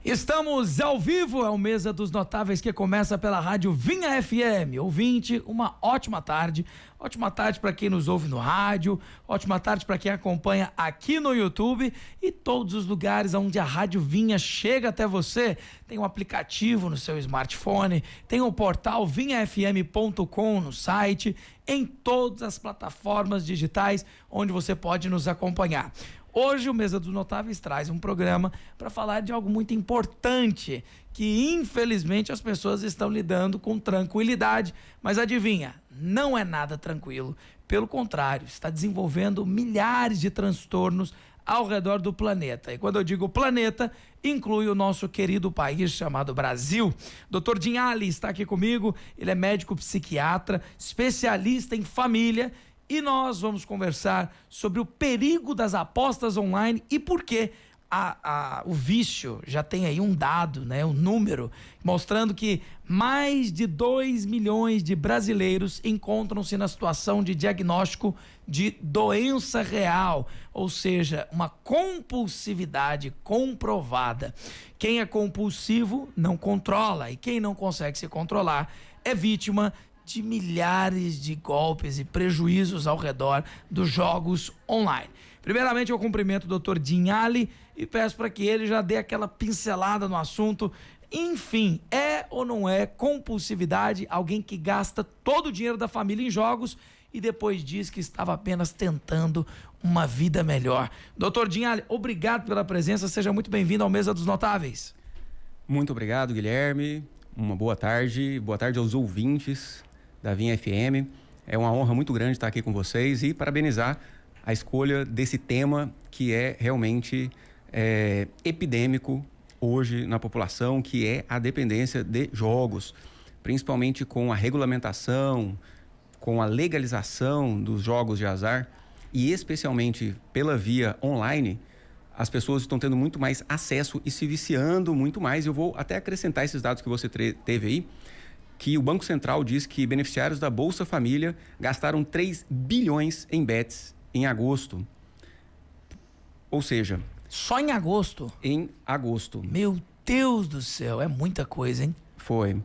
Estamos ao vivo, é o Mesa dos Notáveis que começa pela rádio Vinha FM. Ouvinte, uma ótima tarde para quem nos ouve no rádio, ótima tarde para quem acompanha aqui no YouTube e todos os lugares onde a rádio Vinha chega até você. Tem um aplicativo no seu smartphone, tem o portal vinhafm.com no site, em todas as plataformas digitais onde você pode nos acompanhar. Hoje o Mesa dos Notáveis traz um programa para falar de algo muito importante, que infelizmente as pessoas estão lidando com tranquilidade, mas adivinha, não é nada tranquilo, pelo contrário, está desenvolvendo milhares de transtornos ao redor do planeta. E quando eu digo planeta, inclui o nosso querido país chamado Brasil. Dr. Dinhali está aqui comigo, ele é médico psiquiatra, especialista em família. E nós vamos conversar sobre o perigo das apostas online e por que o vício já tem aí um dado, né, um número, mostrando que mais de 2 milhões de brasileiros encontram-se na situação de diagnóstico de doença real, ou seja, uma compulsividade comprovada. Quem é compulsivo não controla e quem não consegue se controlar é vítima de milhares de golpes e prejuízos ao redor dos jogos online. Primeiramente, eu cumprimento o Dr. Dinhali e peço para que ele já dê aquela pincelada no assunto. Enfim, é ou não é compulsividade alguém que gasta todo o dinheiro da família em jogos e depois diz que estava apenas tentando uma vida melhor? Dr. Dinhali, obrigado pela presença, seja muito bem-vindo ao Mesa dos Notáveis. Muito obrigado, Guilherme. Uma boa tarde aos ouvintes da Vinha FM. É uma honra muito grande estar aqui com vocês e parabenizar a escolha desse tema que é realmente epidêmico hoje na população, que é a dependência de jogos, principalmente com a regulamentação, com a legalização dos jogos de azar e especialmente pela via online. As pessoas estão tendo muito mais acesso e se viciando muito mais. Eu vou até acrescentar esses dados que você teve aí, que o Banco Central diz que beneficiários da Bolsa Família gastaram 3 bilhões em bets em agosto. Ou seja... Só em agosto? Em agosto. Meu Deus do céu, é muita coisa, hein? Foi.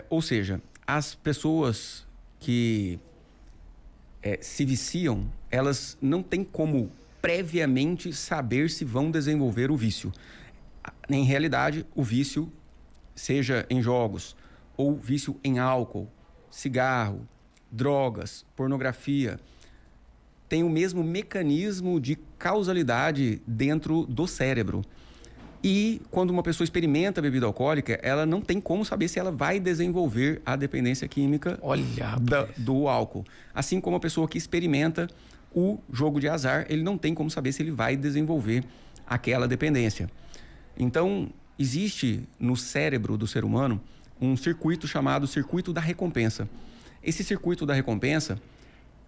Ou seja, as pessoas que se viciam, elas não têm como previamente saber se vão desenvolver o vício. Em realidade, o vício, seja em jogos ou vício em álcool, cigarro, drogas, pornografia, tem o mesmo mecanismo de causalidade dentro do cérebro. E quando uma pessoa experimenta a bebida alcoólica, ela não tem como saber se ela vai desenvolver a dependência química do álcool. Assim como a pessoa que experimenta o jogo de azar, ele não tem como saber se ele vai desenvolver aquela dependência. Então, existe no cérebro do ser humano um circuito chamado circuito da recompensa. Esse circuito da recompensa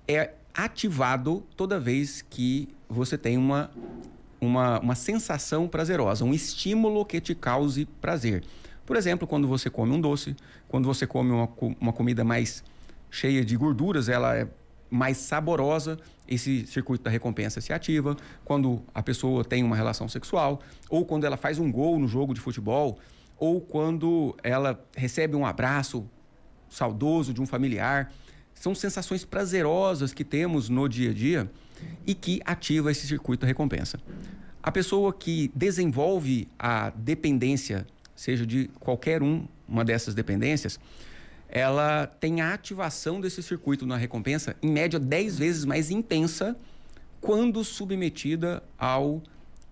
é ativado toda vez que você tem uma sensação prazerosa, um estímulo que te cause prazer. Por exemplo, quando você come um doce, quando você come uma comida mais cheia de gorduras, ela é mais saborosa, esse circuito da recompensa se ativa. Quando a pessoa tem uma relação sexual, ou quando ela faz um gol no jogo de futebol, ou quando ela recebe um abraço saudoso de um familiar. São sensações prazerosas que temos no dia a dia e que ativa esse circuito da recompensa. A pessoa que desenvolve a dependência, seja de qualquer uma dessas dependências, ela tem a ativação desse circuito na recompensa, em média 10 vezes mais intensa quando submetida ao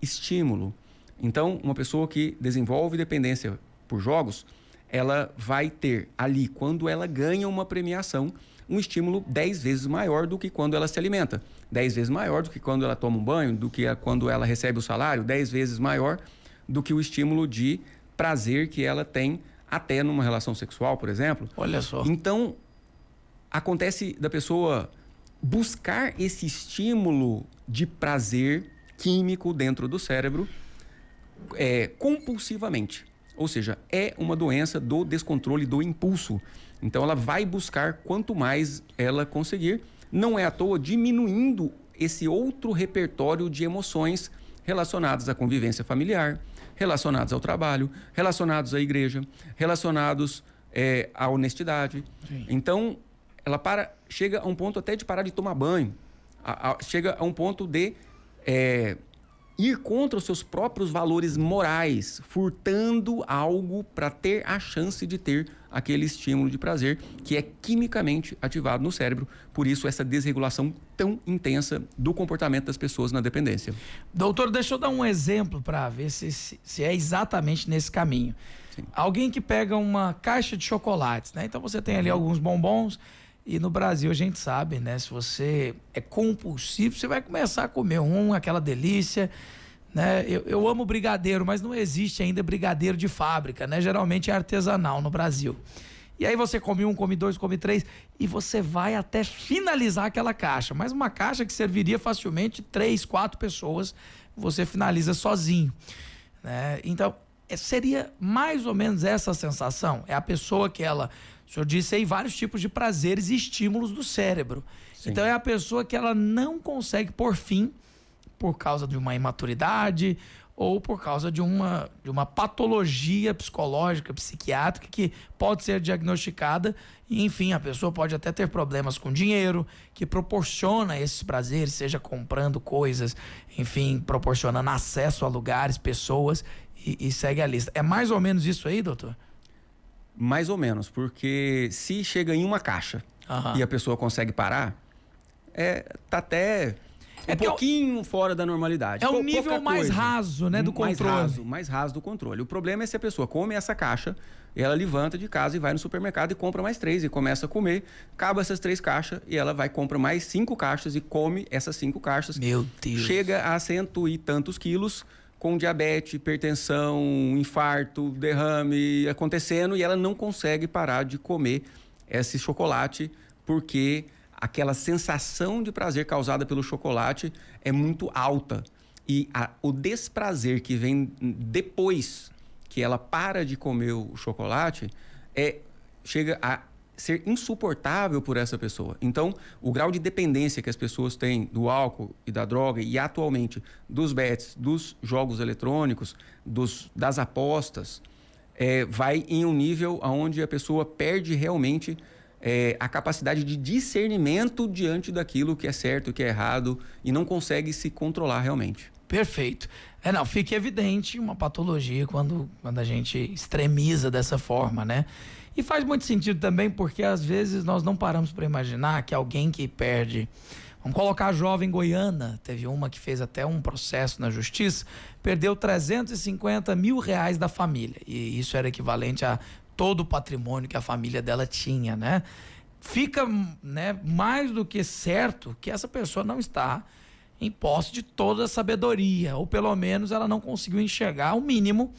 estímulo. Então, uma pessoa que desenvolve dependência por jogos, ela vai ter ali, quando ela ganha uma premiação, um estímulo 10 vezes maior do que quando ela se alimenta, 10 vezes maior do que quando ela toma um banho, do que quando ela recebe o salário, 10 vezes maior do que o estímulo de prazer que ela tem até numa relação sexual, por exemplo. Olha só. Então, acontece da pessoa buscar esse estímulo de prazer químico dentro do cérebro compulsivamente. Ou seja, é uma doença do descontrole do impulso. Então, ela vai buscar quanto mais ela conseguir. Não é à toa diminuindo esse outro repertório de emoções relacionadas à convivência familiar, relacionados ao trabalho, relacionados à igreja, relacionados à honestidade. Sim. Então, ela chega a um ponto até de parar de tomar banho, chega a um ponto de ir contra os seus próprios valores morais, furtando algo para ter a chance de ter aquele estímulo de prazer que é quimicamente ativado no cérebro. Por isso, essa desregulação tão intensa do comportamento das pessoas na dependência. Doutor, deixa eu dar um exemplo para ver se é exatamente nesse caminho. Sim. Alguém que pega uma caixa de chocolates, né? Então você tem ali alguns bombons e no Brasil a gente sabe, né? Se você é compulsivo, você vai começar a comer aquela delícia, né? Eu amo brigadeiro, mas não existe ainda brigadeiro de fábrica, né? Geralmente é artesanal no Brasil. E aí você come um, come dois, come três e você vai até finalizar aquela caixa. Mas uma caixa que serviria facilmente 3, 4 pessoas, você finaliza sozinho, né? Então, seria mais ou menos essa sensação. É a pessoa que o senhor disse aí vários tipos de prazeres e estímulos do cérebro. Sim. Então é a pessoa que ela não consegue por fim, por causa de uma imaturidade ou por causa de uma patologia psicológica, psiquiátrica que pode ser diagnosticada e, enfim, a pessoa pode até ter problemas com dinheiro, que proporciona esses prazeres, seja comprando coisas, enfim, proporcionando acesso a lugares, pessoas e segue a lista. É mais ou menos isso aí, doutor? Mais ou menos, porque se chega em uma caixa e a pessoa consegue parar, tá até um pouquinho fora da normalidade. É um nível mais raso, né, do controle. Mais raso do controle. O problema é se a pessoa come essa caixa, ela levanta de casa e vai no supermercado e compra mais 3 e começa a comer, acaba essas 3 caixas e ela vai compra mais 5 caixas e come essas 5 caixas. Meu Deus. Chega a 100 e tantos quilos, com diabetes, hipertensão, infarto, derrame acontecendo e ela não consegue parar de comer esse chocolate porque aquela sensação de prazer causada pelo chocolate é muito alta. E o desprazer que vem depois que ela para de comer o chocolate chega a ser insuportável por essa pessoa. Então, o grau de dependência que as pessoas têm do álcool e da droga e atualmente dos bets, dos jogos eletrônicos, das apostas, vai em um nível onde a pessoa perde realmente a capacidade de discernimento diante daquilo que é certo e que é errado e não consegue se controlar realmente. Perfeito. Fica evidente uma patologia quando a gente extremiza dessa forma, né? E faz muito sentido também porque às vezes nós não paramos para imaginar que alguém que perde... Vamos colocar a jovem goiana, teve uma que fez até um processo na justiça, perdeu 350 mil reais da família. E isso era equivalente a todo o patrimônio que a família dela tinha, né? Fica, né, mais do que certo que essa pessoa não está em posse de toda a sabedoria, ou pelo menos ela não conseguiu enxergar o mínimo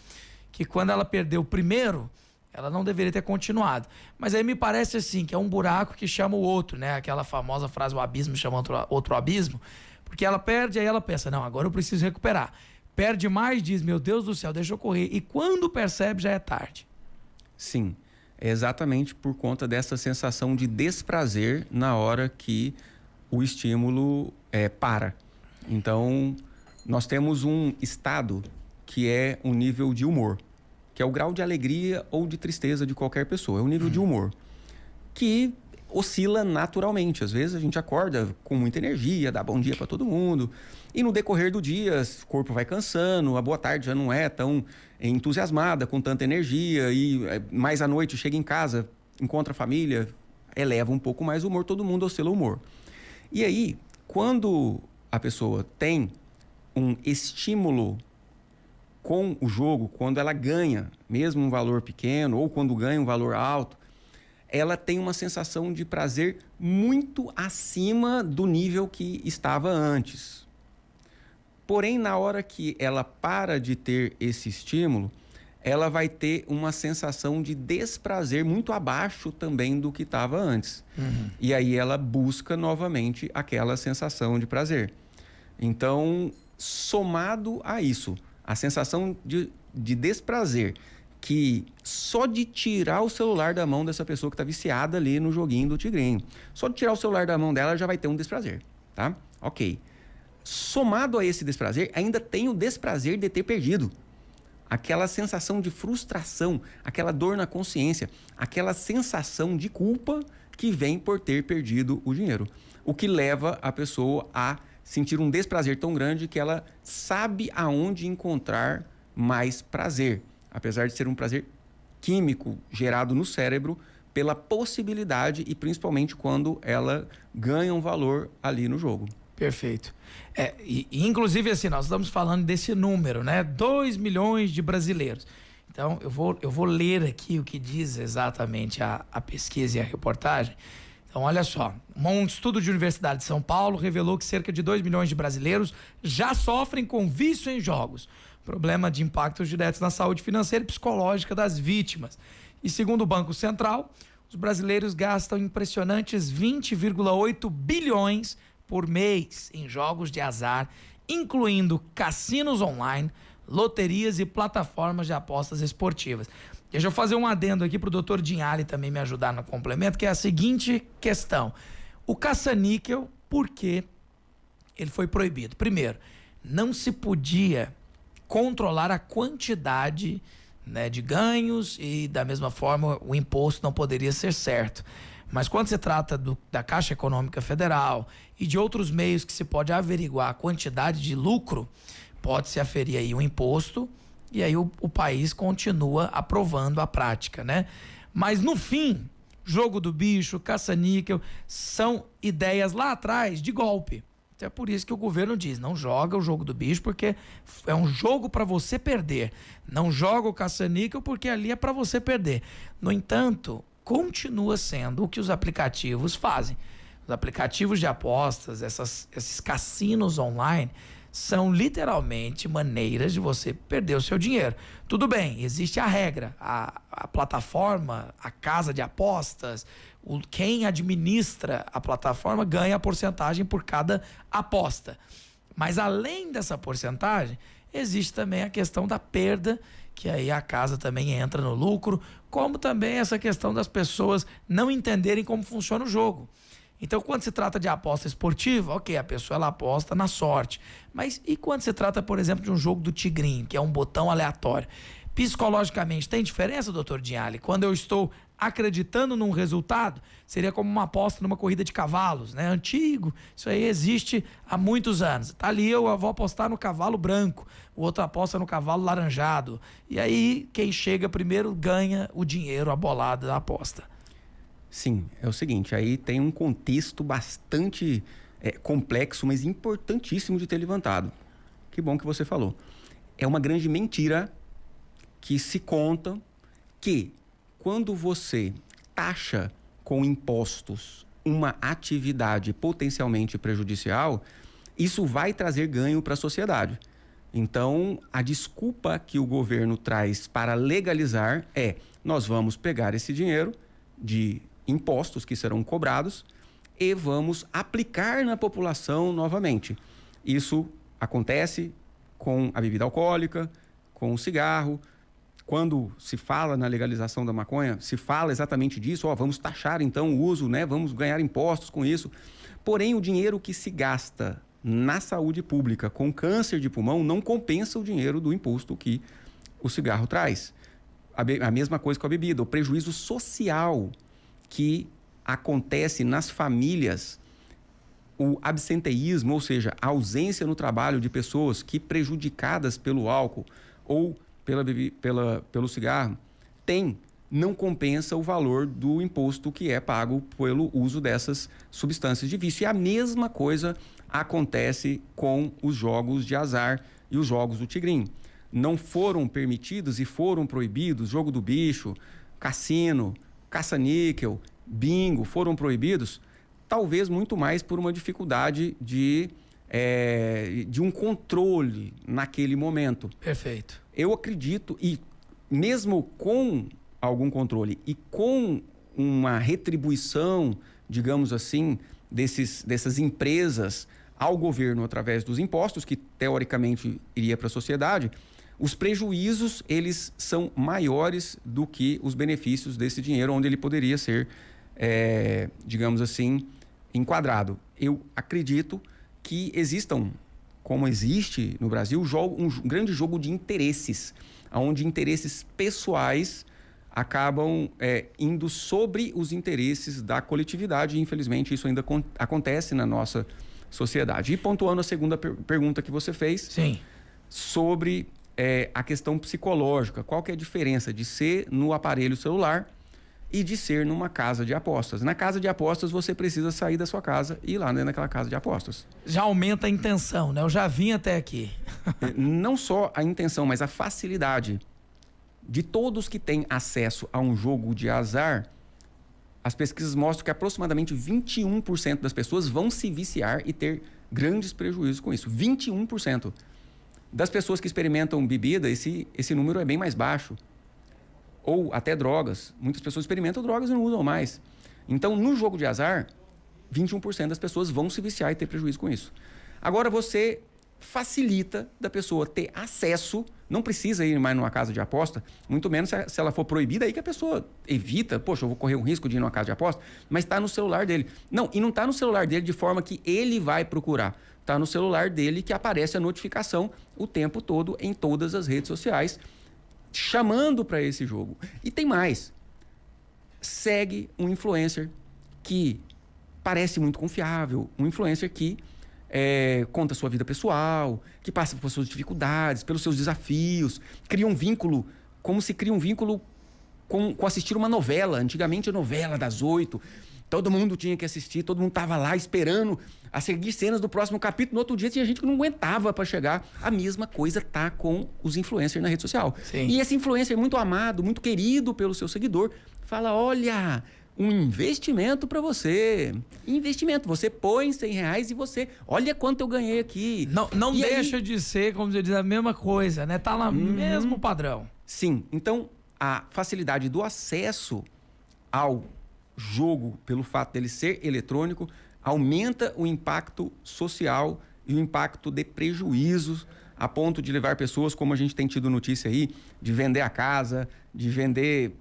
que quando ela perdeu o primeiro, ela não deveria ter continuado. Mas aí me parece assim, que é um buraco que chama o outro, né? Aquela famosa frase, o abismo chama outro abismo, porque ela perde, aí ela pensa, não, agora eu preciso recuperar. Perde mais, diz, meu Deus do céu, deixa eu correr. E quando percebe, já é tarde. Sim, é exatamente por conta dessa sensação de desprazer na hora que o estímulo para. Então, nós temos um estado que é um nível de humor, que é o grau de alegria ou de tristeza de qualquer pessoa. É um nível de humor que oscila naturalmente. Às vezes a gente acorda com muita energia, dá bom dia para todo mundo. E no decorrer do dia, o corpo vai cansando, a boa tarde já não é tão entusiasmada, com tanta energia. E mais à noite chega em casa, encontra a família, eleva um pouco mais o humor, todo mundo oscila o humor. E aí, quando a pessoa tem um estímulo com o jogo, quando ela ganha, mesmo um valor pequeno, ou quando ganha um valor alto, ela tem uma sensação de prazer muito acima do nível que estava antes. Porém, na hora que ela para de ter esse estímulo, ela vai ter uma sensação de desprazer muito abaixo também do que estava antes. Uhum. E aí ela busca novamente aquela sensação de prazer. Então, somado a isso, a sensação de desprazer, que só de tirar o celular da mão dessa pessoa que está viciada ali no joguinho do tigrinho, só de tirar o celular da mão dela já vai ter um desprazer, tá? Ok. Somado a esse desprazer, ainda tem o desprazer de ter perdido. aquela sensação de frustração, aquela dor na consciência, aquela sensação de culpa que vem por ter perdido o dinheiro. O que leva a pessoa a sentir um desprazer tão grande que ela sabe aonde encontrar mais prazer, apesar de ser um prazer químico gerado no cérebro pela possibilidade e principalmente quando ela ganha um valor ali no jogo. Perfeito. Inclusive assim, nós estamos falando desse número, né? 2 milhões de brasileiros. Então, eu vou ler aqui o que diz exatamente a pesquisa e a reportagem. Então, olha só, um estudo de Universidade de São Paulo revelou que cerca de 2 milhões de brasileiros já sofrem com vício em jogos, problema de impactos diretos na saúde financeira e psicológica das vítimas. E segundo o Banco Central, os brasileiros gastam impressionantes 20,8 bilhões por mês em jogos de azar, incluindo cassinos online, loterias e plataformas de apostas esportivas. Deixa eu fazer um adendo aqui para o Dr. Dinhali também me ajudar no complemento, que é a seguinte questão. O caça-níquel, por que ele foi proibido? Primeiro, não se podia controlar a quantidade, né, de ganhos e, da mesma forma, o imposto não poderia ser certo. Mas quando se trata da Caixa Econômica Federal e de outros meios que se pode averiguar a quantidade de lucro, pode-se aferir aí o imposto e aí o país continua aprovando a prática, né? Mas no fim, jogo do bicho, caça-níquel, são ideias lá atrás de golpe. É por isso que o governo diz, não joga o jogo do bicho porque é um jogo para você perder. Não joga o caça-níquel porque ali é para você perder. No entanto, continua sendo o que os aplicativos fazem. Os aplicativos de apostas, esses cassinos online, são literalmente maneiras de você perder o seu dinheiro. Tudo bem, existe a regra, a plataforma, a casa de apostas, quem administra a plataforma ganha a porcentagem por cada aposta. Mas além dessa porcentagem, existe também a questão da perda, que aí a casa também entra no lucro, como também essa questão das pessoas não entenderem como funciona o jogo. Então, quando se trata de aposta esportiva, ok, a pessoa ela aposta na sorte. Mas e quando se trata, por exemplo, de um jogo do tigrinho, que é um botão aleatório? Psicologicamente, tem diferença, doutor Dinhali? Quando eu estou acreditando num resultado, seria como uma aposta numa corrida de cavalos, né? Antigo, isso aí existe há muitos anos. Tá ali, eu vou apostar no cavalo branco, o outro aposta no cavalo laranjado. E aí, quem chega primeiro ganha o dinheiro, a bolada da aposta. Sim, é o seguinte, aí tem um contexto bastante complexo, mas importantíssimo de ter levantado. Que bom que você falou. É uma grande mentira que se conta que quando você taxa com impostos uma atividade potencialmente prejudicial, isso vai trazer ganho para a sociedade. Então, a desculpa que o governo traz para legalizar é: nós vamos pegar esse dinheiro de impostos que serão cobrados e vamos aplicar na população novamente. Isso acontece com a bebida alcoólica, com o cigarro. Quando se fala na legalização da maconha, se fala exatamente disso, vamos taxar então o uso, né? Vamos ganhar impostos com isso. Porém, o dinheiro que se gasta na saúde pública com câncer de pulmão não compensa o dinheiro do imposto que o cigarro traz. A mesma coisa com a bebida, o prejuízo social que acontece nas famílias, o absenteísmo, ou seja, a ausência no trabalho de pessoas que, prejudicadas pelo álcool ou pelo cigarro, não compensa o valor do imposto que é pago pelo uso dessas substâncias de vício. E a mesma coisa acontece com os jogos de azar e os jogos do tigrinho. Não foram permitidos e foram proibidos jogo do bicho, cassino, caça-níquel, bingo, foram proibidos, talvez muito mais por uma dificuldade de um controle naquele momento. Perfeito. Eu acredito, e mesmo com algum controle e com uma retribuição, digamos assim, dessas empresas ao governo através dos impostos, que teoricamente iria para a sociedade, os prejuízos, eles são maiores do que os benefícios desse dinheiro, onde ele poderia ser, digamos assim, enquadrado. Eu acredito que existam, como existe no Brasil, um grande jogo de interesses. onde interesses pessoais acabam indo sobre os interesses da coletividade. E, infelizmente, isso ainda acontece na nossa sociedade. E pontuando a segunda pergunta que você fez, sim, sobre a questão psicológica. Qual que é a diferença de ser no aparelho celular e de ser numa casa de apostas? Na casa de apostas, você precisa sair da sua casa e ir lá, né, naquela casa de apostas. Já aumenta a intenção, né? Eu já vim até aqui. Não só a intenção, mas a facilidade. De todos que têm acesso a um jogo de azar, as pesquisas mostram que aproximadamente 21% das pessoas vão se viciar e ter grandes prejuízos com isso. 21%. Das pessoas que experimentam bebida, esse número é bem mais baixo. Ou até drogas. Muitas pessoas experimentam drogas e não usam mais. Então, no jogo de azar, 21% das pessoas vão se viciar e ter prejuízo com isso. Agora, você facilita da pessoa ter acesso, não precisa ir mais numa casa de aposta, muito menos se ela for proibida, aí que a pessoa evita, poxa, eu vou correr um risco de ir numa casa de aposta, mas está no celular dele. Não, e não está no celular dele de forma que ele vai procurar. Está no celular dele que aparece a notificação o tempo todo em todas as redes sociais, chamando para esse jogo. E tem mais. Segue um influencer que parece muito confiável, um influencer que conta a sua vida pessoal, que passa por suas dificuldades, pelos seus desafios, cria um vínculo, como se cria um vínculo com assistir uma novela. Antigamente, a novela das 8, todo mundo tinha que assistir, todo mundo estava lá esperando a seguir cenas do próximo capítulo. No outro dia tinha gente que não aguentava para chegar. A mesma coisa tá com os influencers na rede social. Sim. E esse influencer muito amado, muito querido pelo seu seguidor, fala, olha, um investimento para você. Investimento. Você põe R$100 e você... Olha quanto eu ganhei aqui. Não deixa de ser, como você diz, a mesma coisa, né? Tá lá mesmo padrão. Sim. Então, a facilidade do acesso ao jogo, pelo fato dele ser eletrônico, aumenta o impacto social e o impacto de prejuízos, a ponto de levar pessoas, como a gente tem tido notícia aí, de vender a casa, de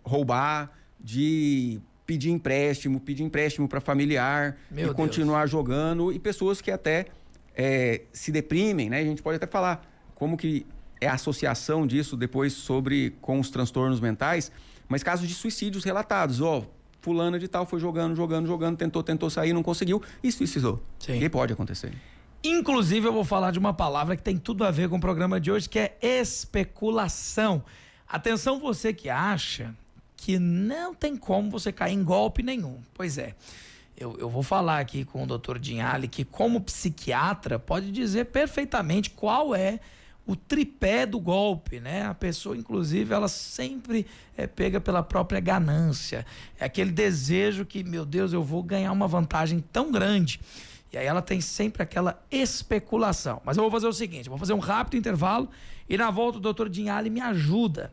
roubar, de pedir empréstimo para familiar e continuar jogando, e pessoas que até se deprimem, né? A gente pode até falar como que é a associação disso depois com os transtornos mentais, mas casos de suicídios relatados, fulana de tal foi jogando, tentou sair, não conseguiu e suicidou. Sim. E pode acontecer. Inclusive, eu vou falar de uma palavra que tem tudo a ver com o programa de hoje, que é especulação. Atenção, você que acha que não tem como você cair em golpe nenhum. Pois é, eu vou falar aqui com o Dr. Dinhali, que como psiquiatra pode dizer perfeitamente qual é o tripé do golpe, né? A pessoa, inclusive, ela sempre é pega pela própria ganância. É aquele desejo que, meu Deus, eu vou ganhar uma vantagem tão grande. E aí ela tem sempre aquela especulação. Mas eu vou fazer o seguinte, vou fazer um rápido intervalo e na volta o Dr. Dinhali me ajuda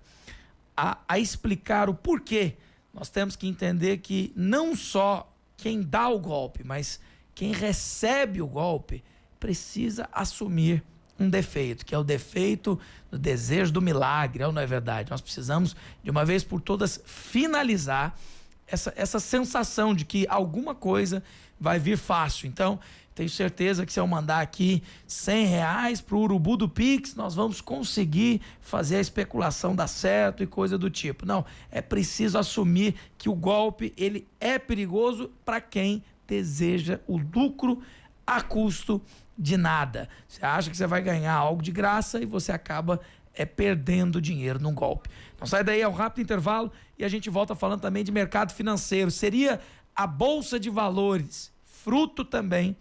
a explicar o porquê. Nós temos que entender que não só quem dá o golpe, mas quem recebe o golpe precisa assumir um defeito, que é o defeito do desejo do milagre, não é verdade? Nós precisamos, de uma vez por todas, finalizar essa sensação de que alguma coisa vai vir fácil. Então, tenho certeza que se eu mandar aqui R$100 pro Urubu do Pix, nós vamos conseguir fazer a especulação dar certo e coisa do tipo. Não, é preciso assumir que o golpe ele é perigoso para quem deseja o lucro a custo de nada. Você acha que você vai ganhar algo de graça e você acaba perdendo dinheiro num golpe. Então sai daí, é um rápido intervalo e a gente volta falando também de mercado financeiro. Seria a Bolsa de Valores fruto também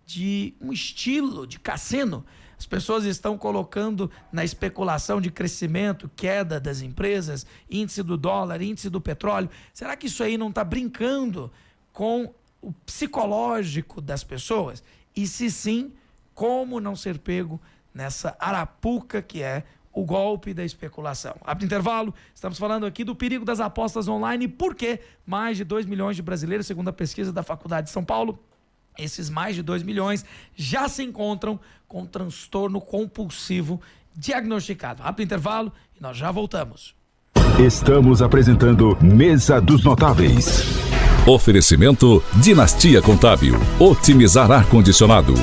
de um estilo de cassino? As pessoas estão colocando na especulação de crescimento, queda das empresas, índice do dólar, índice do petróleo. Será que isso aí não está brincando com o psicológico das pessoas? E se sim, como não ser pego nessa arapuca que é o golpe da especulação? Rápido intervalo, estamos falando aqui do perigo das apostas online, porque mais de 2 milhões de brasileiros, segundo a pesquisa da Faculdade de São Paulo, esses mais de 2 milhões já se encontram com transtorno compulsivo diagnosticado. Rápido intervalo e nós já voltamos. Estamos apresentando Mesa dos Notáveis. Oferecimento Dinastia Contábil. Otimizar ar-condicionado.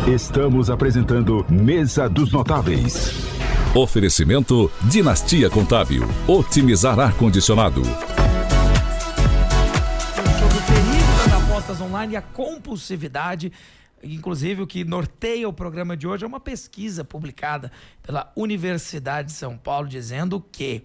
Estamos apresentando Mesa dos Notáveis. Oferecimento Dinastia Contábil. Otimizar ar-condicionado. Sobre o perigo das apostas online e a compulsividade, inclusive o que norteia o programa de hoje é uma pesquisa publicada pela Universidade de São Paulo dizendo que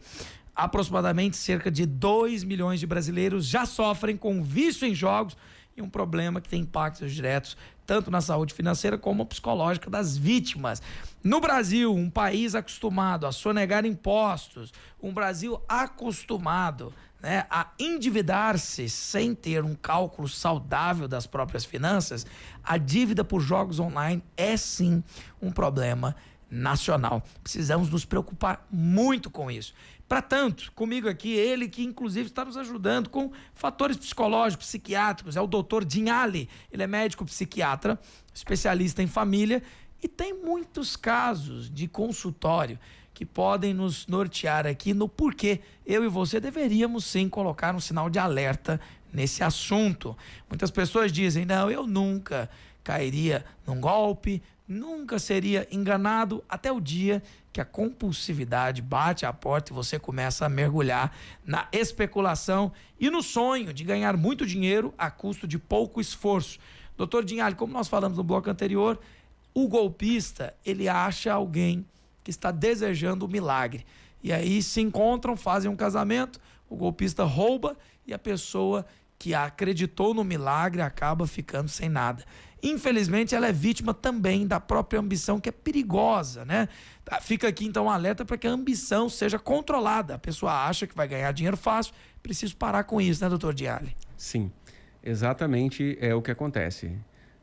aproximadamente cerca de 2 milhões de brasileiros já sofrem com vício em jogos e um problema que tem impactos diretos tanto na saúde financeira como psicológica das vítimas. No Brasil, um país acostumado a sonegar impostos, um Brasil acostumado, né, a endividar-se sem ter um cálculo saudável das próprias finanças, a dívida por jogos online é sim um problema nacional. Precisamos nos preocupar muito com isso. Para tanto, comigo aqui, ele que inclusive está nos ajudando com fatores psicológicos, psiquiátricos, é o Dr. Dinhali. Ele é médico psiquiatra, especialista em família e tem muitos casos de consultório que podem nos nortear aqui no porquê eu e você deveríamos sim colocar um sinal de alerta nesse assunto. Muitas pessoas dizem, não, eu nunca cairia num golpe, nunca seria enganado, até o dia que a compulsividade bate à porta e você começa a mergulhar na especulação e no sonho de ganhar muito dinheiro a custo de pouco esforço. Doutor Dinhali, como nós falamos no bloco anterior, o golpista, ele acha alguém que está desejando um milagre. E aí se encontram, fazem um casamento, o golpista rouba e a pessoa que acreditou no milagre acaba ficando sem nada. Infelizmente, ela é vítima também da própria ambição, que é perigosa, né? Fica aqui, então, um alerta para que a ambição seja controlada. A pessoa acha que vai ganhar dinheiro fácil, preciso parar com isso, né, doutor Dinhali? Sim, exatamente é o que acontece.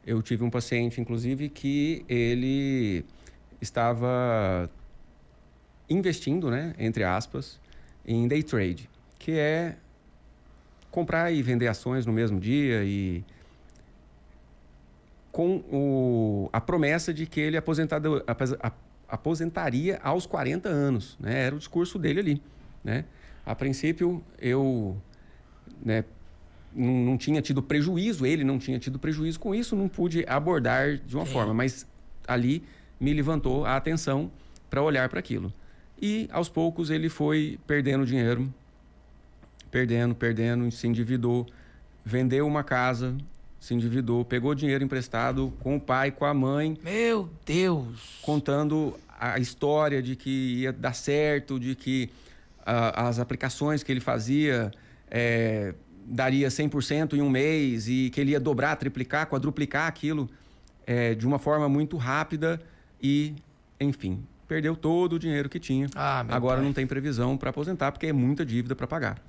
Eu tive um paciente, inclusive, que ele estava investindo, né, entre aspas, em day trade, que é comprar e vender ações no mesmo dia e com a promessa de que ele aposentaria aos 40 anos, né? Era o discurso dele ali, né? A princípio, eu, né, não tinha tido prejuízo, ele não tinha tido prejuízo com isso, não pude abordar de uma forma, mas ali me levantou a atenção para olhar para aquilo. E, aos poucos, ele foi perdendo dinheiro, perdendo, se endividou, vendeu uma casa, se endividou, pegou dinheiro emprestado com o pai, com a mãe. Meu Deus! Contando a história de que ia dar certo, de que as aplicações que ele fazia daria 100% em um mês e que ele ia dobrar, triplicar, quadruplicar aquilo de uma forma muito rápida e, enfim, perdeu todo o dinheiro que tinha. Agora não tem previsão para aposentar porque é muita dívida para pagar.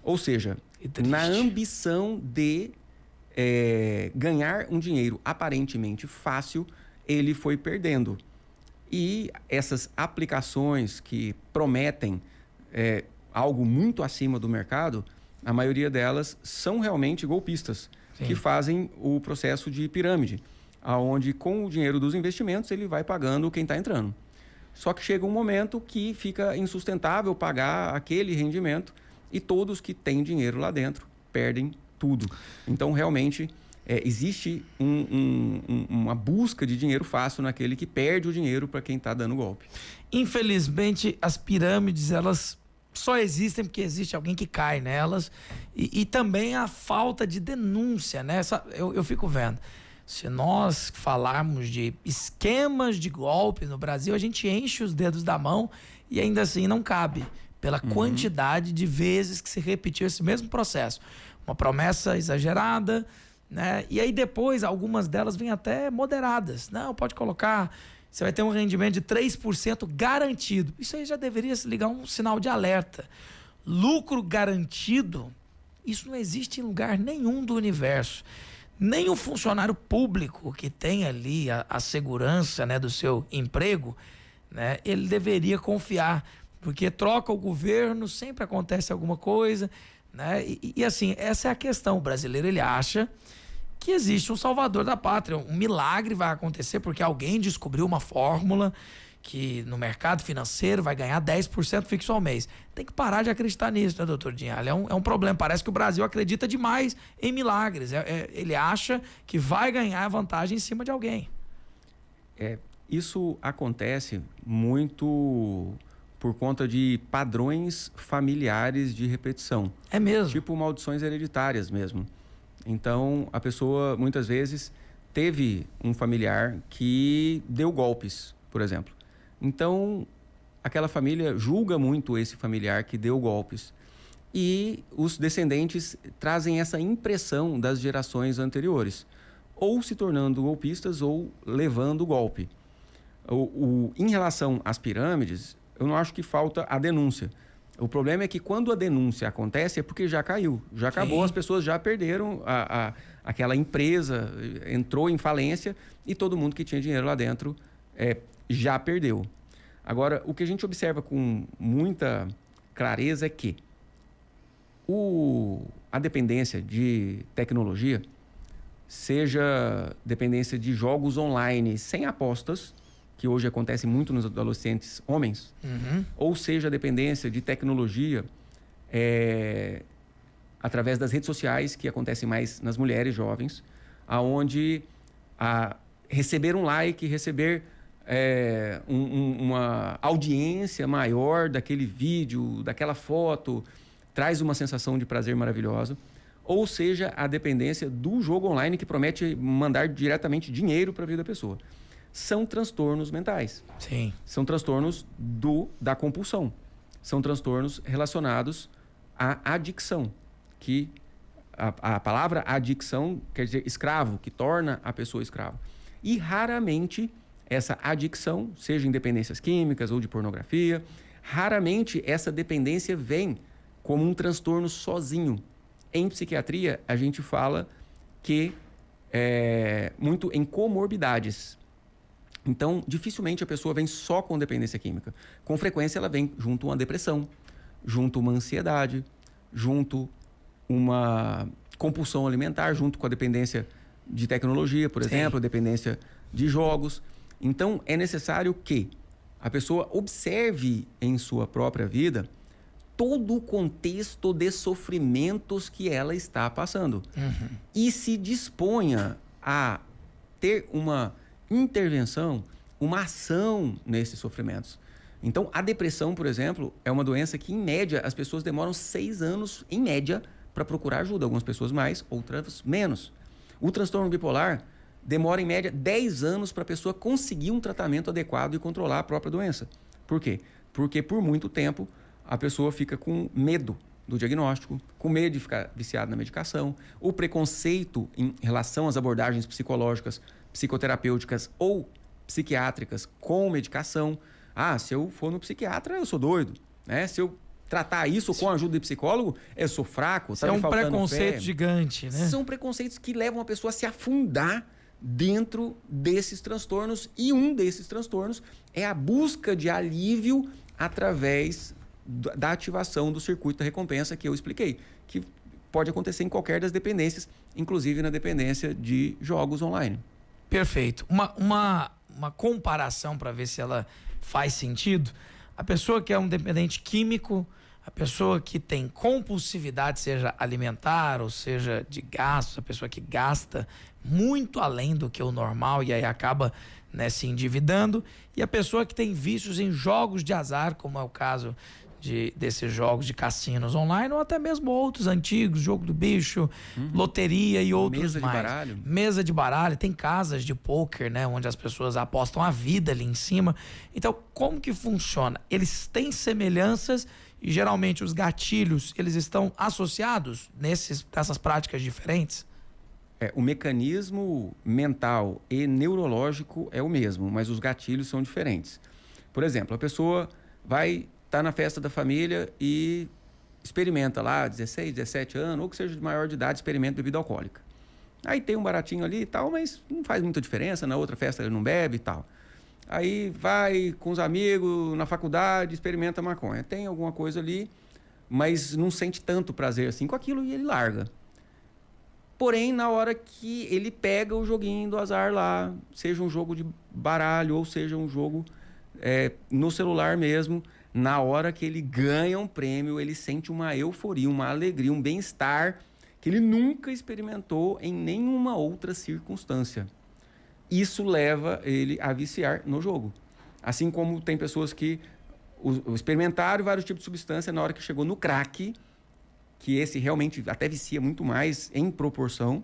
Ou seja, na ambição de ganhar um dinheiro aparentemente fácil, ele foi perdendo. E essas aplicações que prometem algo muito acima do mercado, a maioria delas são realmente golpistas. Sim. Que fazem o processo de pirâmide, onde com o dinheiro dos investimentos ele vai pagando quem está entrando. Só que chega um momento que fica insustentável pagar aquele rendimento e todos que têm dinheiro lá dentro perdem tudo. Então, realmente, existe uma busca de dinheiro fácil naquele que perde o dinheiro para quem está dando golpe. Infelizmente, as pirâmides, elas só existem porque existe alguém que cai nelas e também a falta de denúncia, né? Eu fico vendo. Se nós falarmos de esquemas de golpe no Brasil, a gente enche os dedos da mão e ainda assim não cabe pela quantidade de vezes que se repetiu esse mesmo processo. Uma promessa exagerada, né? E aí depois algumas delas vêm até moderadas. Não, pode colocar, você vai ter um rendimento de 3% garantido. Isso aí já deveria se ligar um sinal de alerta. Lucro garantido, isso não existe em lugar nenhum do universo. Nem o funcionário público que tem ali a segurança, né, do seu emprego, né, ele deveria confiar, porque troca o governo, sempre acontece alguma coisa, né? E assim, essa é a questão. O brasileiro, ele acha que existe um salvador da pátria, um milagre vai acontecer porque alguém descobriu uma fórmula que no mercado financeiro vai ganhar 10% fixo ao mês. Tem que parar de acreditar nisso, né, doutor Dinhali? É um problema. Parece que o Brasil acredita demais em milagres. Ele acha que vai ganhar vantagem em cima de alguém. Isso acontece muito por conta de padrões familiares de repetição. É mesmo? Tipo maldições hereditárias mesmo. Então, a pessoa, muitas vezes, teve um familiar que deu golpes, por exemplo. Então, aquela família julga muito esse familiar que deu golpes. E os descendentes trazem essa impressão das gerações anteriores, ou se tornando golpistas ou levando o golpe. Em relação às pirâmides, eu não acho que falta a denúncia. O problema é que quando a denúncia acontece é porque já caiu, já acabou, Sim. As pessoas já perderam, aquela empresa entrou em falência e todo mundo que tinha dinheiro lá dentro já perdeu. Agora, o que a gente observa com muita clareza é que a dependência de tecnologia, seja dependência de jogos online sem apostas, que hoje acontece muito nos adolescentes homens, ou seja, a dependência de tecnologia através das redes sociais, que acontece mais nas mulheres jovens, aonde receber um like, receber uma audiência maior daquele vídeo, daquela foto, traz uma sensação de prazer maravilhosa. Ou seja, a dependência do jogo online, que promete mandar diretamente dinheiro para a vida da pessoa. São transtornos mentais. Sim. São transtornos da compulsão. São transtornos relacionados à adicção, que a palavra adicção quer dizer escravo, que torna a pessoa escrava. E raramente essa adicção, seja em dependências químicas ou de pornografia, raramente essa dependência vem como um transtorno sozinho. Em psiquiatria, a gente fala que muito em comorbidades. Então, dificilmente a pessoa vem só com dependência química. Com frequência, ela vem junto uma depressão, junto uma ansiedade, junto uma compulsão alimentar, junto com a dependência de tecnologia, por exemplo, a dependência de jogos. Então, é necessário que a pessoa observe em sua própria vida todo o contexto de sofrimentos que ela está passando. E se disponha a ter uma intervenção, uma ação nesses sofrimentos. Então, a depressão, por exemplo, é uma doença que, em média, as pessoas demoram 6 anos, em média, para procurar ajuda. Algumas pessoas mais, outras menos. O transtorno bipolar demora, em média, 10 anos para a pessoa conseguir um tratamento adequado e controlar a própria doença. Por quê? Porque, por muito tempo, a pessoa fica com medo do diagnóstico, com medo de ficar viciado na medicação, o preconceito em relação às abordagens psicológicas, psicoterapêuticas ou psiquiátricas com medicação. Se eu for no psiquiatra, eu sou doido, né? Se eu tratar isso com a ajuda de psicólogo, eu sou fraco, é um preconceito gigante, né? São preconceitos que levam a pessoa a se afundar dentro desses transtornos, e um desses transtornos é a busca de alívio através da ativação do circuito da recompensa que eu expliquei, que pode acontecer em qualquer das dependências, inclusive na dependência de jogos online. Perfeito. Uma comparação para ver se ela faz sentido. A pessoa que é um dependente químico, a pessoa que tem compulsividade, seja alimentar ou seja de gastos, a pessoa que gasta muito além do que o normal e aí acaba, né, se endividando, e a pessoa que tem vícios em jogos de azar, como é o caso desses jogos de cassinos online, ou até mesmo outros antigos, jogo do bicho, loteria e outros Mesa mais. de baralho. Mesa de baralho, tem casas de pôquer, né, onde as pessoas apostam a vida ali em cima. Então, como que funciona? Eles têm semelhanças e geralmente os gatilhos, eles estão associados nessas práticas diferentes? O mecanismo mental e neurológico é o mesmo, mas os gatilhos são diferentes. Por exemplo, a pessoa vai estar na festa da família e experimenta lá, 16, 17 anos, ou que seja de maior de idade, experimenta bebida alcoólica. Aí tem um baratinho ali e tal, mas não faz muita diferença, na outra festa ele não bebe e tal. Aí vai com os amigos na faculdade, experimenta maconha. Tem alguma coisa ali, mas não sente tanto prazer assim com aquilo e ele larga. Porém, na hora que ele pega o joguinho do azar lá, seja um jogo de baralho ou seja um jogo no celular mesmo, na hora que ele ganha um prêmio, ele sente uma euforia, uma alegria, um bem-estar que ele nunca experimentou em nenhuma outra circunstância. isso leva ele a viciar no jogo. Assim como tem pessoas que experimentaram vários tipos de substância, na hora que chegou no crack, que esse realmente até vicia muito mais em proporção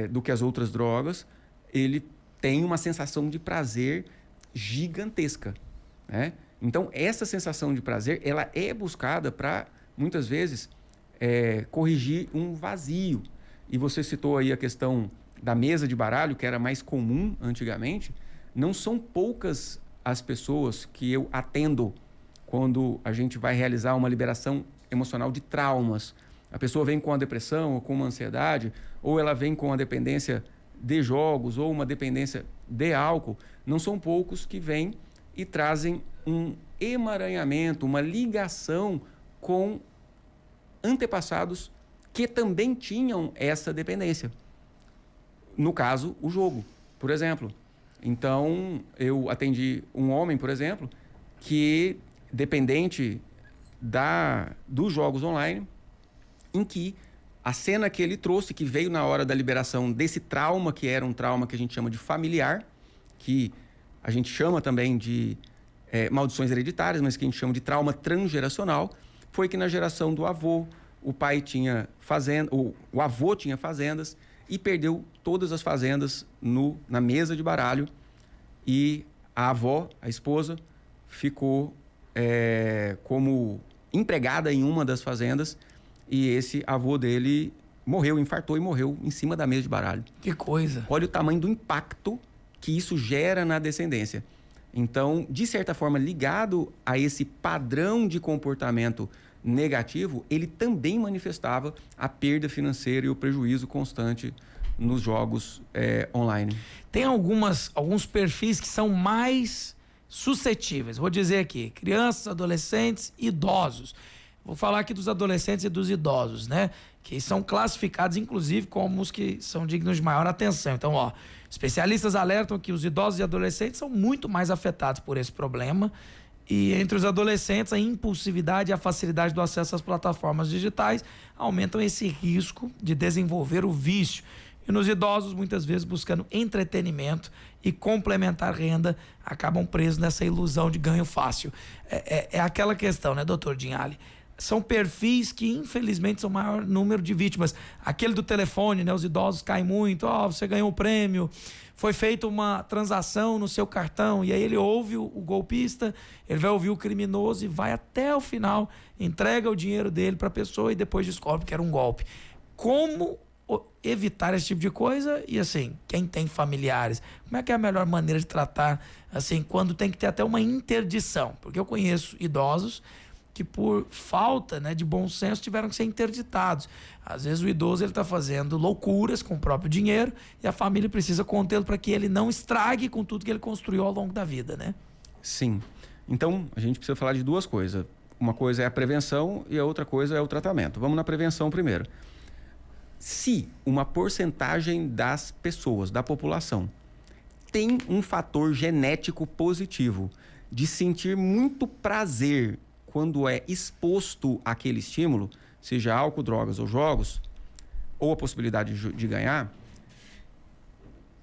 do que as outras drogas, ele tem uma sensação de prazer gigantesca, né? Então, essa sensação de prazer, ela é buscada para, muitas vezes, corrigir um vazio. E você citou aí a questão da mesa de baralho, que era mais comum antigamente. Não são poucas as pessoas que eu atendo quando a gente vai realizar uma liberação emocional de traumas. A pessoa vem com a depressão ou com uma ansiedade, ou ela vem com a dependência de jogos ou uma dependência de álcool. Não são poucos que vêm e trazem um emaranhamento, uma ligação com antepassados que também tinham essa dependência. No caso, o jogo, por exemplo. Então, eu atendi um homem, por exemplo, que dependente dos jogos online, em que a cena que ele trouxe, que veio na hora da liberação desse trauma, que era um trauma que a gente chama de familiar, que a gente chama também de maldições hereditárias, mas que a gente chama de trauma transgeracional, foi que na geração do avô, o pai tinha fazenda, o avô tinha fazendas e perdeu todas as fazendas na mesa de baralho, e a avó, a esposa, ficou como empregada em uma das fazendas, e esse avô dele morreu, infartou e morreu em cima da mesa de baralho. Que coisa! Olha o tamanho do impacto que isso gera na descendência. Então, de certa forma, ligado a esse padrão de comportamento negativo, ele também manifestava a perda financeira e o prejuízo constante nos jogos online. Tem alguns perfis que são mais suscetíveis. Vou dizer aqui, crianças, adolescentes, idosos. Vou falar aqui dos adolescentes e dos idosos, né? Que são classificados, inclusive, como os que são dignos de maior atenção. Então, especialistas alertam que os idosos e adolescentes são muito mais afetados por esse problema. E entre os adolescentes, a impulsividade e a facilidade do acesso às plataformas digitais aumentam esse risco de desenvolver o vício. E nos idosos, muitas vezes, buscando entretenimento e complementar renda, acabam presos nessa ilusão de ganho fácil. É aquela questão, né, doutor Dinhali? São perfis que, infelizmente, são o maior número de vítimas. Aquele do telefone, né? Os idosos caem muito. Você ganhou o prêmio, foi feita uma transação no seu cartão, e aí ele ouve o golpista, ele vai ouvir o criminoso e vai até o final, entrega o dinheiro dele para a pessoa e depois descobre que era um golpe. Como evitar esse tipo de coisa? E assim, quem tem familiares, como é que é a melhor maneira de tratar, assim, quando tem que ter até uma interdição? Porque eu conheço idosos que por falta, né, de bom senso tiveram que ser interditados. Às vezes o idoso está fazendo loucuras com o próprio dinheiro e a família precisa contê-lo para que ele não estrague com tudo que ele construiu ao longo da vida, né? Sim. Então, a gente precisa falar de duas coisas. Uma coisa é a prevenção e a outra coisa é o tratamento. Vamos na prevenção primeiro. Se uma porcentagem das pessoas, da população, tem um fator genético positivo de sentir muito prazer quando é exposto àquele estímulo, seja álcool, drogas ou jogos, ou a possibilidade de ganhar,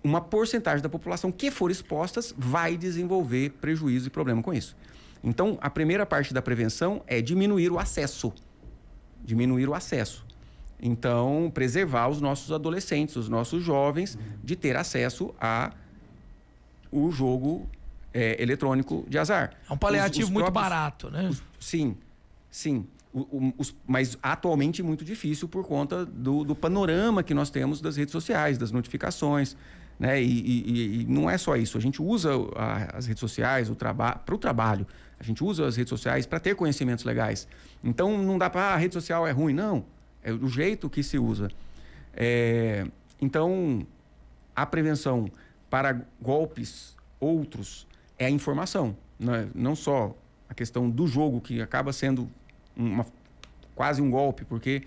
uma porcentagem da população que for exposta vai desenvolver prejuízo e problema com isso. Então, a primeira parte da prevenção é diminuir o acesso. Diminuir o acesso. Então, preservar os nossos adolescentes, os nossos jovens, de ter acesso ao jogo eletrônico de azar. É um paliativo muito barato, né? Sim. Mas atualmente muito difícil por conta do panorama que nós temos das redes sociais, das notificações, né? E não é só isso. A gente usa as redes sociais para o trabalho. A gente usa as redes sociais para ter conhecimentos legais. Então, não dá para a rede social é ruim, não. É o jeito que se usa. Então, a prevenção para golpes outros é a informação. Não só a questão do jogo, que acaba sendo quase um golpe, porque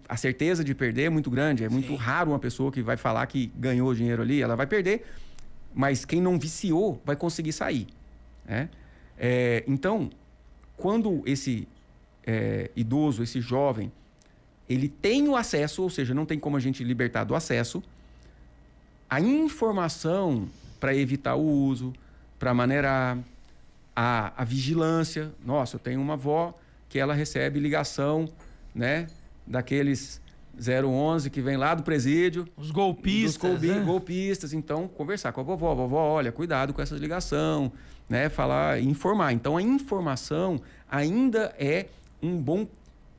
a certeza de perder é muito grande. É muito raro uma pessoa que vai falar que ganhou dinheiro ali, ela vai perder, mas quem não viciou vai conseguir sair, né? Então, quando esse idoso, esse jovem, ele tem o acesso, ou seja, não tem como a gente libertar do acesso, a informação para evitar o uso, para maneirar, a vigilância. Nossa, eu tenho uma avó que ela recebe ligação, né, daqueles 011 que vem lá do presídio. Os golpistas, né? Golpistas. Então, conversar com a vovó. Vovó, olha, cuidado com essa ligação, né? Falar, informar. Então, a informação ainda é um bom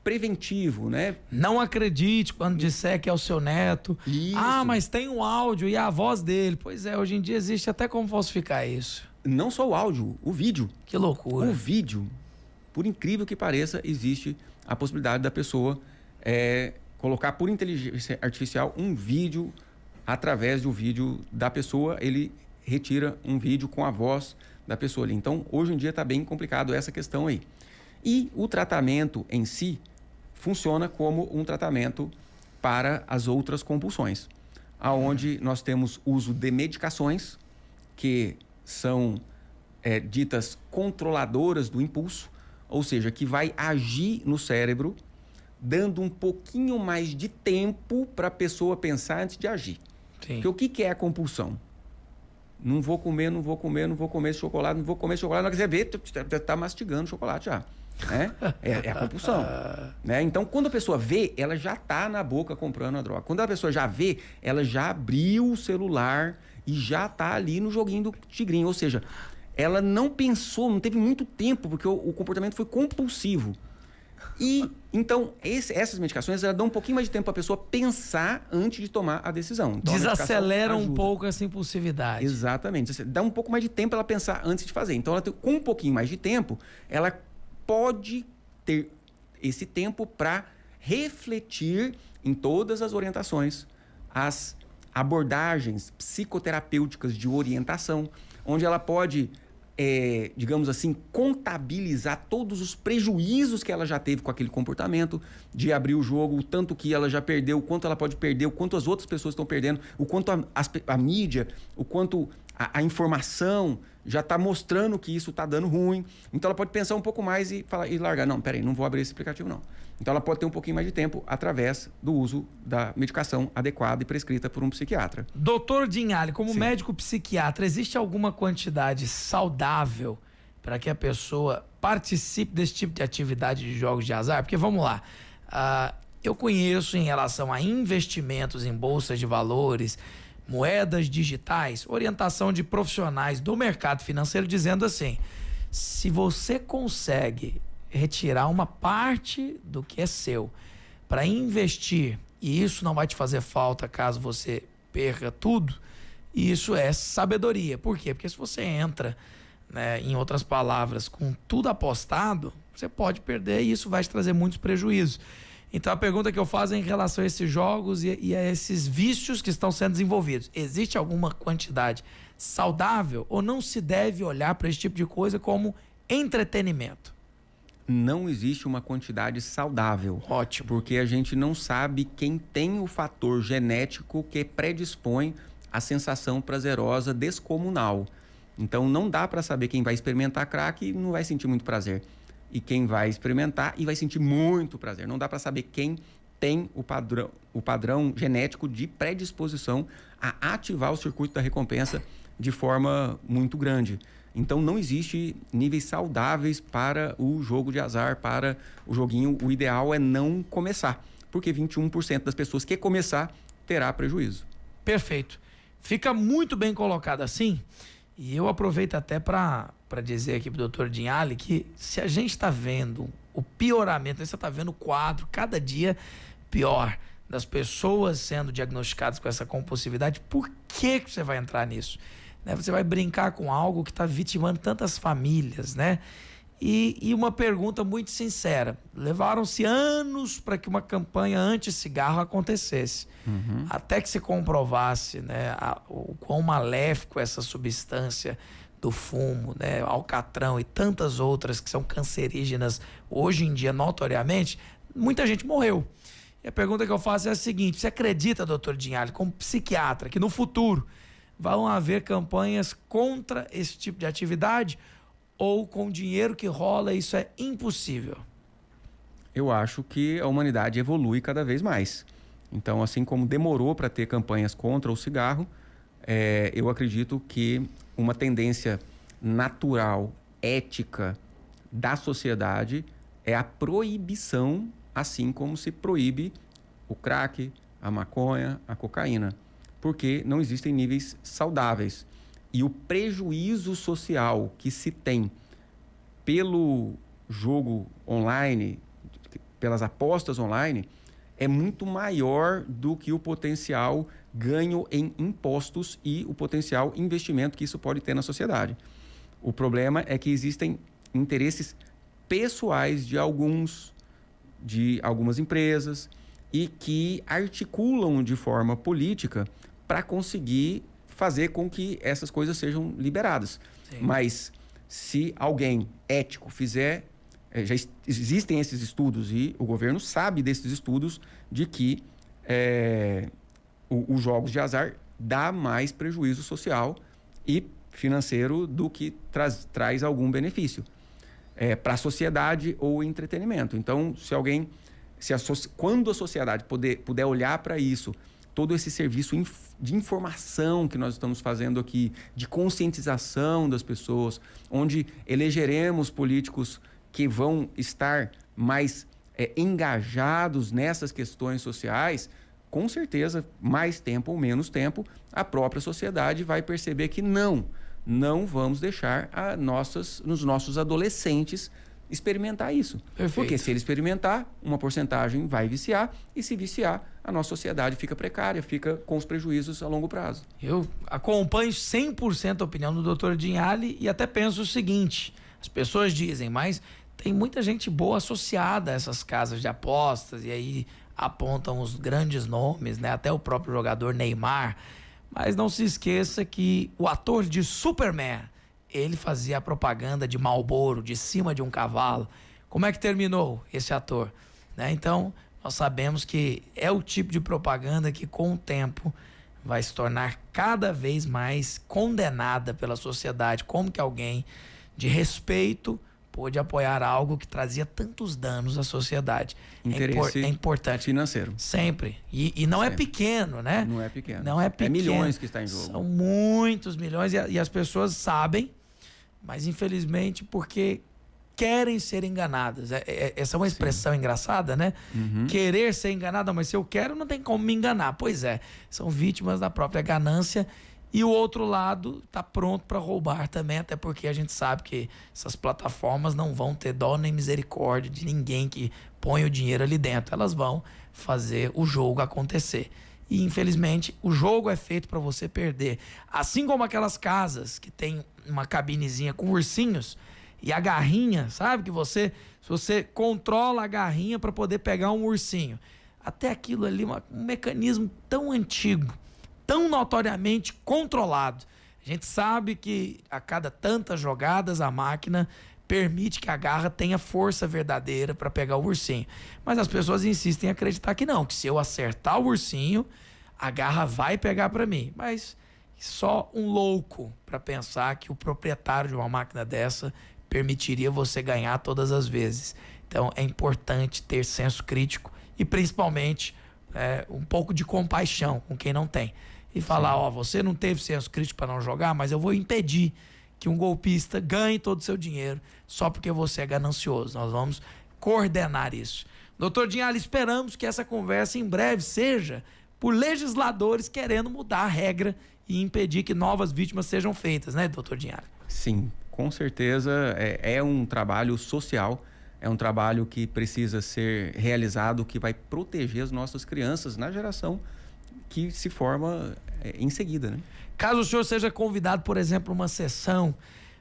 preventivo, né? Não acredite quando disser que é o seu neto. Isso. Ah, mas tem um áudio e a voz dele. Pois é, hoje em dia existe até como falsificar isso. Não só o áudio, o vídeo. Que loucura. O vídeo, por incrível que pareça, existe a possibilidade da pessoa colocar por inteligência artificial um vídeo. Através do vídeo da pessoa, ele retira um vídeo com a voz da pessoa ali. Então, hoje em dia está bem complicado essa questão aí. E o tratamento em si funciona como um tratamento para as outras compulsões, aonde nós temos uso de medicações que são ditas controladoras do impulso, ou seja, que vai agir no cérebro, dando um pouquinho mais de tempo para a pessoa pensar antes de agir. Sim. Porque o que é a compulsão? Não vou comer esse chocolate, não vou comer esse chocolate. Na hora que você vê, tá mastigando chocolate já. Né? É a compulsão. Né? Então, quando a pessoa vê, ela já tá na boca comprando a droga. Quando a pessoa já vê, ela já abriu o celular e já tá ali no joguinho do tigrinho. Ou seja, ela não pensou, não teve muito tempo, porque o comportamento foi compulsivo. E, então, essas medicações, elas dão um pouquinho mais de tempo para a pessoa pensar antes de tomar a decisão. Então, desacelera um pouco essa impulsividade. Exatamente. Dá um pouco mais de tempo para ela pensar antes de fazer. Então, com um pouquinho mais de tempo, ela pode ter esse tempo para refletir em todas as orientações, as abordagens psicoterapêuticas de orientação, onde ela pode, digamos assim, contabilizar todos os prejuízos que ela já teve com aquele comportamento, de abrir o jogo, o tanto que ela já perdeu, o quanto ela pode perder, o quanto as outras pessoas estão perdendo, o quanto a mídia, o quanto a informação já está mostrando que isso está dando ruim. Então ela pode pensar um pouco mais e largar. Não, peraí, não vou abrir esse aplicativo não. Então ela pode ter um pouquinho mais de tempo através do uso da medicação adequada e prescrita por um psiquiatra. Doutor Dinhali, como Sim. médico psiquiatra, existe alguma quantidade saudável para que a pessoa participe desse tipo de atividade de jogos de azar? Porque vamos lá, eu conheço em relação a investimentos em bolsas de valores, moedas digitais, orientação de profissionais do mercado financeiro dizendo assim: se você consegue retirar uma parte do que é seu para investir, e isso não vai te fazer falta caso você perca tudo, isso é sabedoria. Por quê? Porque se você entra, né, em outras palavras, com tudo apostado, você pode perder e isso vai te trazer muitos prejuízos. Então a pergunta que eu faço é em relação a esses jogos e a esses vícios que estão sendo desenvolvidos. Existe alguma quantidade saudável ou não se deve olhar para esse tipo de coisa como entretenimento? Não existe uma quantidade saudável. Ótimo. Porque a gente não sabe quem tem o fator genético que predispõe à sensação prazerosa descomunal. Então não dá para saber quem vai experimentar crack e não vai sentir muito prazer. E quem vai experimentar e vai sentir muito prazer. Não dá para saber quem tem o padrão genético de predisposição a ativar o circuito da recompensa de forma muito grande. Então não existe níveis saudáveis para o jogo de azar, para o joguinho. O ideal é não começar, porque 21% das pessoas que começar terá prejuízo. Perfeito. Fica muito bem colocado assim. E eu aproveito até para dizer aqui pro Dr. Dinhali que se a gente está vendo o pioramento, você está vendo o quadro cada dia pior das pessoas sendo diagnosticadas com essa compulsividade, por que você vai entrar nisso? Né? Você vai brincar com algo que está vitimando tantas famílias, né? E uma pergunta muito sincera: levaram-se anos para que uma campanha anti-cigarro acontecesse. Até que se comprovasse, né, o quão maléfico essa substância do fumo, né, alcatrão e tantas outras que são cancerígenas hoje em dia, notoriamente, muita gente morreu. E a pergunta que eu faço é a seguinte: você acredita, doutor Dinhali, como psiquiatra, que no futuro vão haver campanhas contra esse tipo de atividade? Ou com o dinheiro que rola isso é impossível? Eu acho que a humanidade evolui cada vez mais. Então, assim como demorou para ter campanhas contra o cigarro, eu acredito que uma tendência natural, ética da sociedade é a proibição, assim como se proíbe o crack, a maconha, a cocaína, porque não existem níveis saudáveis. E o prejuízo social que se tem pelo jogo online, pelas apostas online, é muito maior do que o potencial ganho em impostos e o potencial investimento que isso pode ter na sociedade. O problema é que existem interesses pessoais de algumas empresas e que articulam de forma política para conseguir fazer com que essas coisas sejam liberadas. Sim. Mas se alguém ético fizer, já existem esses estudos e o governo sabe desses estudos de que os jogos de azar dá mais prejuízo social e financeiro do que traz algum benefício para a sociedade ou entretenimento. Então, quando a sociedade puder olhar para isso, todo esse serviço de informação que nós estamos fazendo aqui, de conscientização das pessoas, onde elegeremos políticos que vão estar mais engajados nessas questões sociais, com certeza, mais tempo ou menos tempo, a própria sociedade vai perceber que não vamos deixar nos nossos adolescentes experimentar isso. Perfeito. Porque se ele experimentar, uma porcentagem vai viciar, e se viciar, a nossa sociedade fica precária, fica com os prejuízos a longo prazo. Eu acompanho 100% a opinião do Dr. Dinhali e até penso o seguinte: as pessoas dizem, mas tem muita gente boa associada a essas casas de apostas, e aí apontam os grandes nomes, né? Até o próprio jogador Neymar. Mas não se esqueça que o ator de Superman, ele fazia a propaganda de Marlboro de cima de um cavalo. Como é que terminou esse ator? Né? Então, nós sabemos que é o tipo de propaganda que, com o tempo, vai se tornar cada vez mais condenada pela sociedade. Como que alguém de respeito pôde apoiar algo que trazia tantos danos à sociedade? Interesse é importante. Financeiro. Sempre. E não Sempre. É pequeno, né? Não é pequeno. Não é pequeno. É milhões que está em jogo. São muitos milhões e as pessoas sabem, mas infelizmente porque querem ser enganadas. Essa é uma expressão engraçada, né? Uhum. Querer ser enganado, mas se eu quero, não tem como me enganar. Pois é, são vítimas da própria ganância. E o outro lado está pronto para roubar também, até porque a gente sabe que essas plataformas não vão ter dó nem misericórdia de ninguém que põe o dinheiro ali dentro. Elas vão fazer o jogo acontecer. E, infelizmente, o jogo é feito para você perder. Assim como aquelas casas que tem uma cabinezinha com ursinhos e a garrinha, sabe? Que você controla a garrinha para poder pegar um ursinho. Até aquilo ali, um mecanismo tão antigo, tão notoriamente controlado. A gente sabe que a cada tantas jogadas a máquina permite que a garra tenha força verdadeira para pegar o ursinho. Mas as pessoas insistem em acreditar que não, que se eu acertar o ursinho, a garra vai pegar para mim. Mas só um louco para pensar que o proprietário de uma máquina dessa permitiria você ganhar todas as vezes. Então é importante ter senso crítico e principalmente um pouco de compaixão com quem não tem. E falar, você não teve senso crítico para não jogar, mas eu vou impedir que um golpista ganhe todo o seu dinheiro só porque você é ganancioso. Nós vamos coordenar isso. Doutor Dinhali, esperamos que essa conversa em breve seja por legisladores querendo mudar a regra e impedir que novas vítimas sejam feitas, né, doutor Dinhali? Sim, com certeza é um trabalho social, é um trabalho que precisa ser realizado, que vai proteger as nossas crianças na geração que se forma em seguida, né? Caso o senhor seja convidado, por exemplo, uma sessão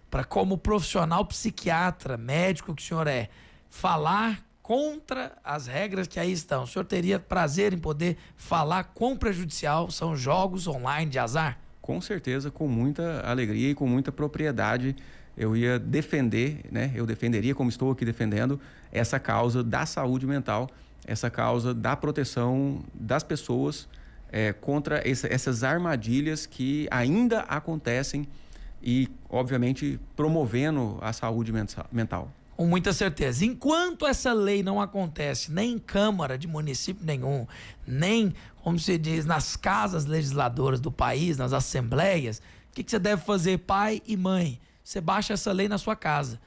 para, como profissional psiquiatra, médico que o senhor é, falar contra as regras que aí estão, o senhor teria prazer em poder falar quão prejudicial são jogos online de azar? Com certeza, com muita alegria e com muita propriedade. Eu ia defender, né? Eu defenderia, como estou aqui defendendo, essa causa da saúde mental, essa causa da proteção das pessoas contra essas armadilhas que ainda acontecem e, obviamente, promovendo a saúde mental. Com muita certeza. Enquanto essa lei não acontece nem em Câmara de município nenhum, nem, como se diz, nas casas legisladoras do país, nas assembleias, o que você deve fazer, pai e mãe? Você baixa essa lei na sua casa.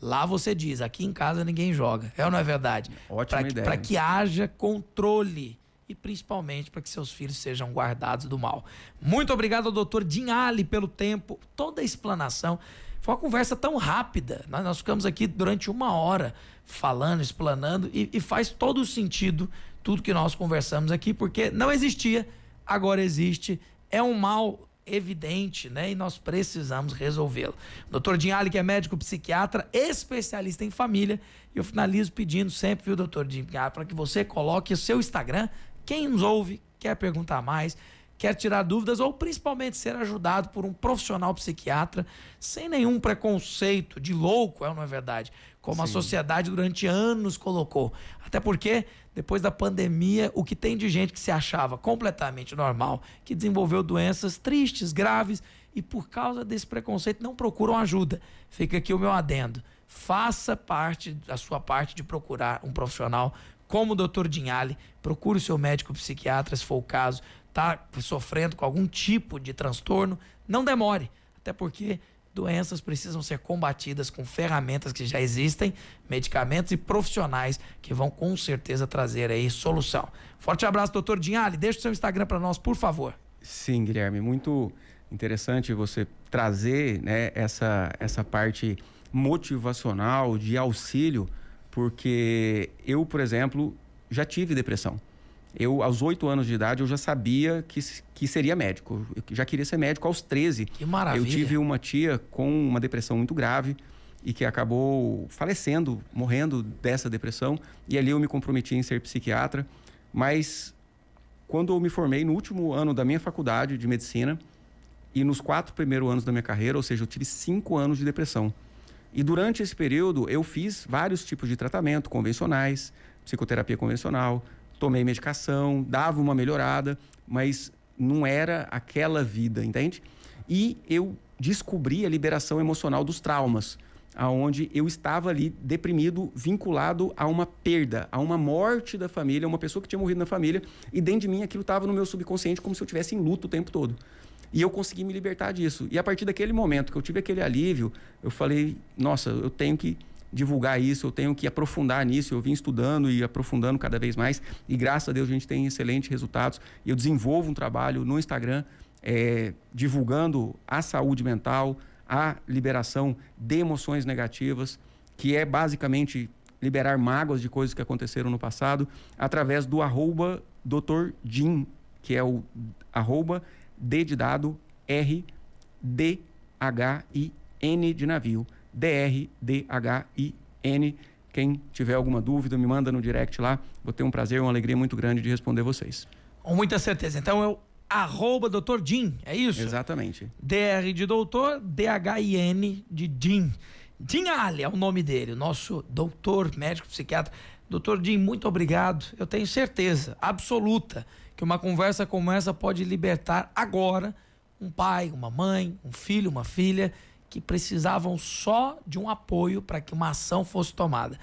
Lá você diz, aqui em casa ninguém joga. É ou não é verdade? Ótima ideia. Para que haja controle e principalmente para que seus filhos sejam guardados do mal. Muito obrigado ao doutor Dinhali pelo tempo, toda a explanação. Foi uma conversa tão rápida. Nós ficamos aqui durante 1 hora falando, explanando e faz todo o sentido tudo que nós conversamos aqui, porque não existia, agora existe. É um mal evidente, né? E nós precisamos resolvê-lo. Dr. Dinhali, que é médico psiquiatra, especialista em família, e eu finalizo pedindo sempre, viu, doutor Dinhali, para que você coloque o seu Instagram. Quem nos ouve, quer perguntar mais, quer tirar dúvidas ou principalmente ser ajudado por um profissional psiquiatra sem nenhum preconceito de louco, não é verdade? Como a sociedade durante anos colocou. Até porque, depois da pandemia, o que tem de gente que se achava completamente normal, que desenvolveu doenças tristes, graves, e por causa desse preconceito não procuram ajuda. Fica aqui o meu adendo. Faça a sua parte de procurar um profissional como o Dr. Dinhali. Procure o seu médico psiquiatra, se for o caso. Está sofrendo com algum tipo de transtorno, não demore, até porque doenças precisam ser combatidas com ferramentas que já existem, medicamentos e profissionais que vão com certeza trazer aí solução. Forte abraço, doutor Dinhali, deixa o seu Instagram para nós, por favor. Sim, Guilherme, muito interessante você trazer, né, essa parte motivacional de auxílio, porque eu, por exemplo, já tive depressão. Eu, aos 8 anos de idade, eu já sabia que seria médico. Eu já queria ser médico aos 13. Que maravilha. Eu tive uma tia com uma depressão muito grave e que acabou falecendo, morrendo dessa depressão. E ali eu me comprometi em ser psiquiatra. Mas quando eu me formei no último ano da minha faculdade de medicina e nos 4 primeiros anos da minha carreira, ou seja, eu tive 5 anos de depressão. E durante esse período eu fiz vários tipos de tratamento convencionais, psicoterapia convencional, tomei medicação, dava uma melhorada, mas não era aquela vida, entende? E eu descobri a liberação emocional dos traumas, aonde eu estava ali deprimido, vinculado a uma perda, a uma morte da família, uma pessoa que tinha morrido na família, e dentro de mim aquilo estava no meu subconsciente como se eu estivesse em luto o tempo todo. E eu consegui me libertar disso. E a partir daquele momento que eu tive aquele alívio, eu falei, nossa, eu tenho que divulgar isso, eu tenho que aprofundar nisso. Eu vim estudando e aprofundando cada vez mais e graças a Deus a gente tem excelentes resultados. E eu desenvolvo um trabalho no Instagram divulgando a saúde mental, a liberação de emoções negativas, que é basicamente liberar mágoas de coisas que aconteceram no passado, através do @Dr. Din, que é o @D de dado, R, D, H, I, N de navio. DRDHIN. Quem tiver alguma dúvida, me manda no direct lá. Vou ter um prazer, uma alegria muito grande de responder vocês. Com muita certeza. Então é o @Dr. Din, é isso? Exatamente. DR de doutor, DHIN de Din. Dinhali é o nome dele, o nosso doutor médico psiquiatra. Doutor Din, muito obrigado. Eu tenho certeza absoluta que uma conversa como essa pode libertar agora um pai, uma mãe, um filho, uma filha que precisavam só de um apoio para que uma ação fosse tomada.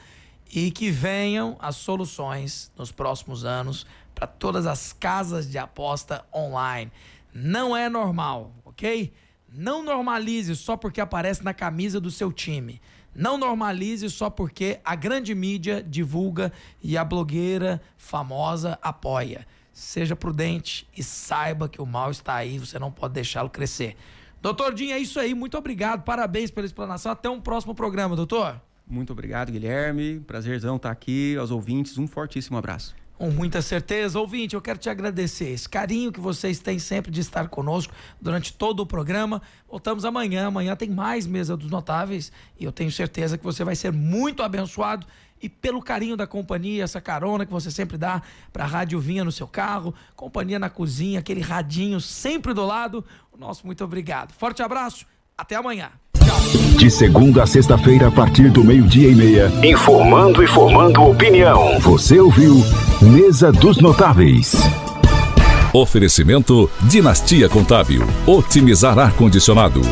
E que venham as soluções nos próximos anos para todas as casas de aposta online. Não é normal, ok? Não normalize só porque aparece na camisa do seu time. Não normalize só porque a grande mídia divulga e a blogueira famosa apoia. Seja prudente e saiba que o mal está aí, você não pode deixá-lo crescer. Doutor Din, é isso aí. Muito obrigado. Parabéns pela explanação. Até um próximo programa, doutor. Muito obrigado, Guilherme. Prazerzão estar aqui. Aos ouvintes, um fortíssimo abraço. Com muita certeza. Ouvinte, eu quero te agradecer. Esse carinho que vocês têm sempre de estar conosco durante todo o programa. Voltamos amanhã. Amanhã tem mais Mesa dos Notáveis. E eu tenho certeza que você vai ser muito abençoado. E pelo carinho da companhia, essa carona que você sempre dá para a Rádio Vinha no seu carro, companhia na cozinha, aquele radinho sempre do lado, o nosso muito obrigado. Forte abraço, até amanhã. Tchau. De segunda a sexta-feira, a partir do 12:30. Informando e formando opinião. Você ouviu Mesa dos Notáveis. Oferecimento Dinastia Contábil. Otimizar ar-condicionado.